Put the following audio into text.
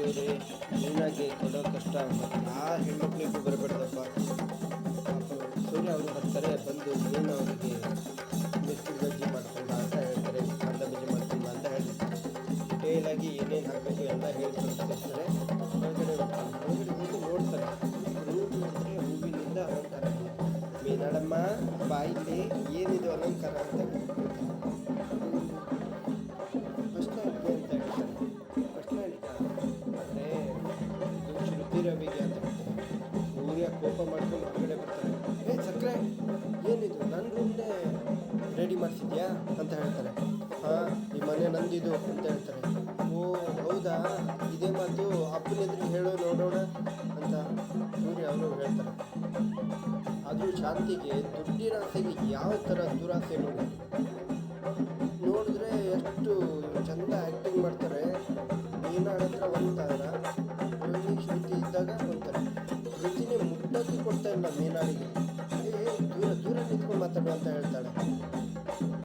ದೇವ್ರೆ ನೀನಾಗೆ ಕೊಡೋ ಕಷ್ಟ ಆ ಹೆಣ್ಮಕ್ಳಿಗೂ ಬರಬೇಡ್ದಪ್ಪ. ಸೂರ್ಯ ಅವರು ಬರ್ತಾರೆ, ಬಂದು ನೀನು ಅವರಿಗೆ ಮಿರ್ಚಿ ಬಜ್ಜಿ ಮಾಡ್ಕೊಂಡ ಅಂತ ಹೇಳ್ತಾರೆ, ಕಾಂದ ಬಜ್ಜಿ ಮಾಡ್ಕೊಂಡ ಅಂತ ಹೇಳ್ತಾರೆ. ಡೀಟೇಲಾಗಿ ಏನೇನು ಹಾಕಬೇಕು ಎಲ್ಲ ಹೇಳ್ಕೊಳ್ತಿರ್ತಾರೆ. ಹೊರಗಡೆ ಹೋಗ್ತಾರೆ, ಹೊರಗಡೆ ಹೋಗಿ ನೋಡ್ತಾರೆ. ರೂಪಿ ಅಂದರೆ ಹೂವಿನಿಂದ ಅಲಂಕಾರ. ಮೀನಾಳಮ್ಮ ಬಾಯಿಲಿ ಏನಿದು ಅಲಂಕಾರ ಅಂತ ಪರ್ಸ್ನಾಲಿಟಿ ಅಂತ ಹೇಳ್ತಾರೆ. ಪರ್ಸ್ನಾಲಿಟಿ ಅಂದರೆ ಇದು ಶ್ರುತಿ ರವಿಗೆ ಅಂತ ಹೇಳ್ತಾರೆ. ಸೂರ್ಯ ಕೋಪ ಮಾಡ್ಕೊಂಡು ಹೊರಗಡೆ ಬರ್ತಾರೆ. ಸಕ್ಕರೆ ಏನಿದು ನನ್ನ ರೂಮ್ನೇ ರೆಡಿ ಮಾಡಿಸಿದ್ಯಾ ಅಂತ ಹೇಳ್ತಾರೆ. ಹಾಂ, ಈ ಮನೆ ನಂದಿದು ಅಂತ ಹೇಳ್ತಾರೆ. ಓ ಹೌದಾ, ಇದೇ ಮಾತು ಅಪ್ಪನ ಎದುರಿಗೆ ಹೇಳೋ ನೋಡೋಣ ಅಂತ ಸೂರ್ಯ ಅವರು ಹೇಳ್ತಾರೆ. ಆದರೂ ಶಾಂತಿಗೆ ದುಡ್ಡಿನ ಆಸೆಗೆ ಯಾವ ಥರ ದುರಾಸೆ ನೋಡಿದ್ರೆ ಎಷ್ಟು ಚಂದ ಆ್ಯಕ್ಟಿಂಗ್ ಮಾಡ್ತಾರೆ. ಮೀನಾಳ ಹತ್ರ ಒಂಥರ, ಶ್ರುತಿ ಇದ್ದಾಗ ಒಂಥರ. ಶ್ರುತಿನೇ ಮುಟ್ಟೋಕ್ಕೆ ಕೊಡ್ತಾ ಇಲ್ಲ ಮೀನಾಳಿಗೆ. ದೂರ ದೂರ ನಿಂತ್ಕೊಂಡು ಮಾತಾಡು ಅಂತ ಹೇಳ್ತಾಳೆ.